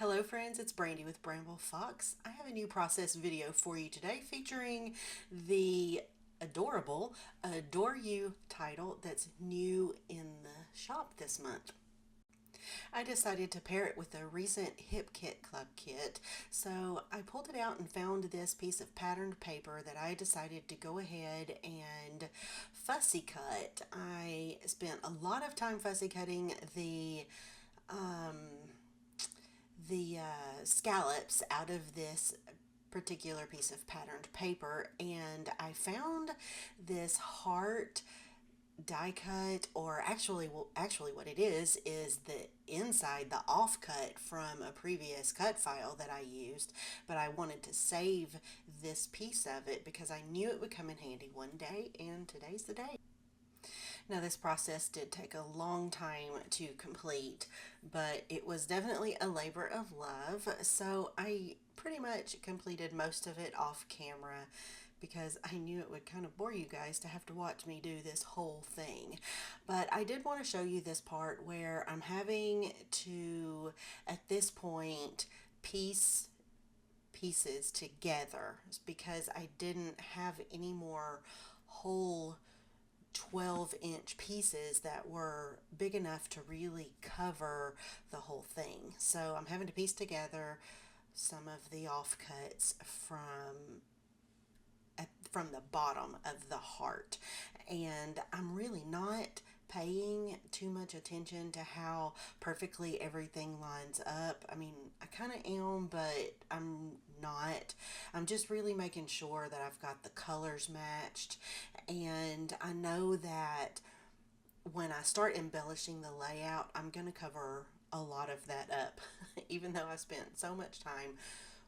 Hello friends, it's Brandy with Bramble Fox. I have a new process video for you today featuring the adorable Adore You title that's new in the shop this month. I decided to pair it with a recent Hip Kit Club kit, so I pulled it out and found this piece of patterned paper that I decided to go ahead and fussy cut. I spent a lot of time fussy cutting the scallops out of this particular piece of patterned paper, and I found this heart die cut, or actually what it is the inside, the offcut from a previous cut file that I used, but I wanted to save this piece of it because I knew it would come in handy one day, and today's the day. Now, this process did take a long time to complete, but it was definitely a labor of love. So I pretty much completed most of it off camera because I knew it would kind of bore you guys to have to watch me do this whole thing. But I did want to show you this part where I'm having to, at this point, pieces together because I didn't have any more whole 12-inch pieces that were big enough to really cover the whole thing. So I'm having to piece together some of the offcuts from the bottom of the heart, and I'm really not paying too much attention to how perfectly everything lines up. I mean, I kind of am, but I'm not. I'm just really making sure that I've got the colors matched, and I know that when I start embellishing the layout, I'm going to cover a lot of that up. Even though I spent so much time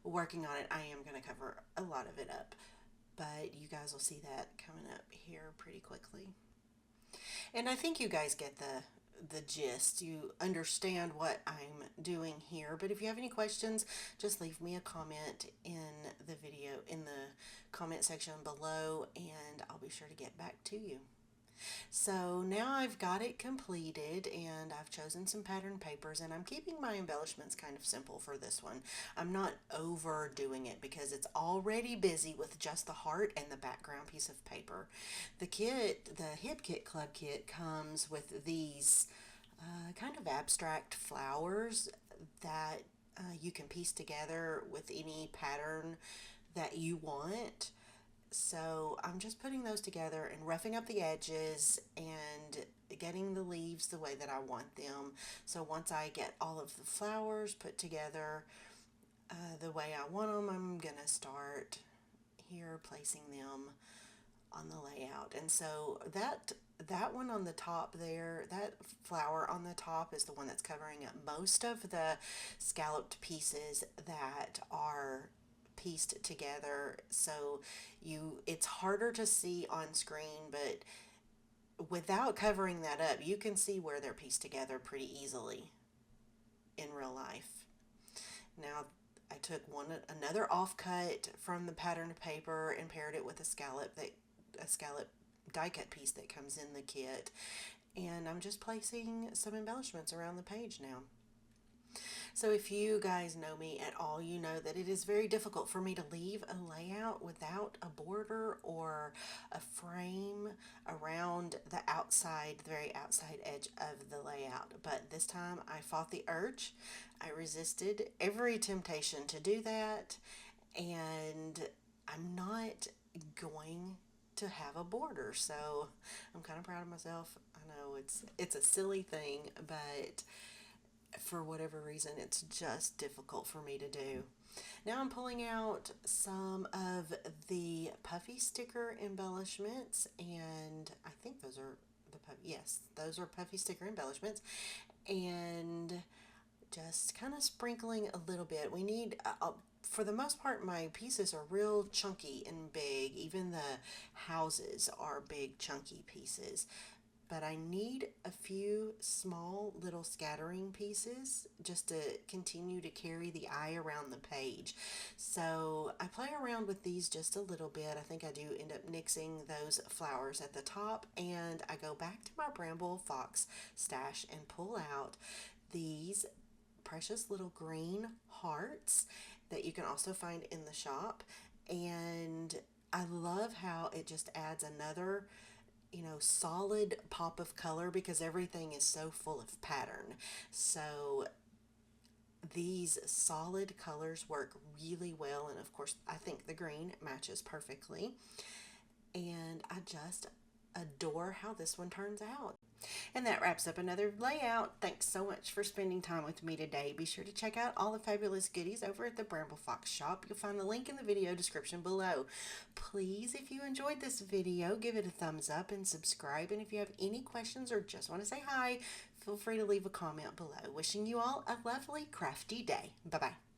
working on it, I am going to cover a lot of it up, but you guys will see that coming up here pretty quickly. And I think you guys get the gist. You understand what I'm doing here. But if you have any questions, just leave me a comment in the video, in the comment section below, and I'll be sure to get back to you. So now I've got it completed, and I've chosen some pattern papers, and I'm keeping my embellishments kind of simple for this one. I'm not overdoing it because it's already busy with just the heart and the background piece of paper. The kit, the Hip Kit Club kit, comes with these kind of abstract flowers that you can piece together with any pattern that you want. So I'm just putting those together and roughing up the edges and getting the leaves the way that I want them. So once I get all of the flowers put together the way I want them, I'm going to start here placing them on the layout. And so that one on the top there, that flower on the top, is the one that's covering up most of the scalloped pieces that are pieced together. So it's harder to see on screen, but without covering that up, you can see where they're pieced together pretty easily in real life. Now, I took another offcut from the patterned paper and paired it with a scallop die cut piece that comes in the kit, and I'm just placing some embellishments around the page now. So if you guys know me at all, you know that it is very difficult for me to leave a layout without a border or a frame around the very outside edge of the layout. But this time I fought the urge. I resisted every temptation to do that, and I'm not going to have a border. So I'm kind of proud of myself. I know it's a silly thing, but for whatever reason, it's just difficult for me to do. Now I'm pulling out some of the puffy sticker embellishments, and I think those are those are puffy sticker embellishments, and just kind of sprinkling a little bit. We need, for the most part, my pieces are real chunky and big. Even the houses are big, chunky pieces. But I need a few small little scattering pieces just to continue to carry the eye around the page. So I play around with these just a little bit. I think I do end up nixing those flowers at the top, and I go back to my Bramble Fox stash and pull out these precious little green hearts that you can also find in the shop. And I love how it just adds another, solid pop of color because everything is so full of pattern. So these solid colors work really well, and of course I think the green matches perfectly, and I just adore how this one turns out. And that wraps up another layout. Thanks so much for spending time with me today. Be sure to check out all the fabulous goodies over at the Bramble Fox shop. You'll find the link in the video description below. Please, if you enjoyed this video, give it a thumbs up and subscribe. And if you have any questions or just want to say hi, feel free to leave a comment below. Wishing you all a lovely crafty day. Bye-bye.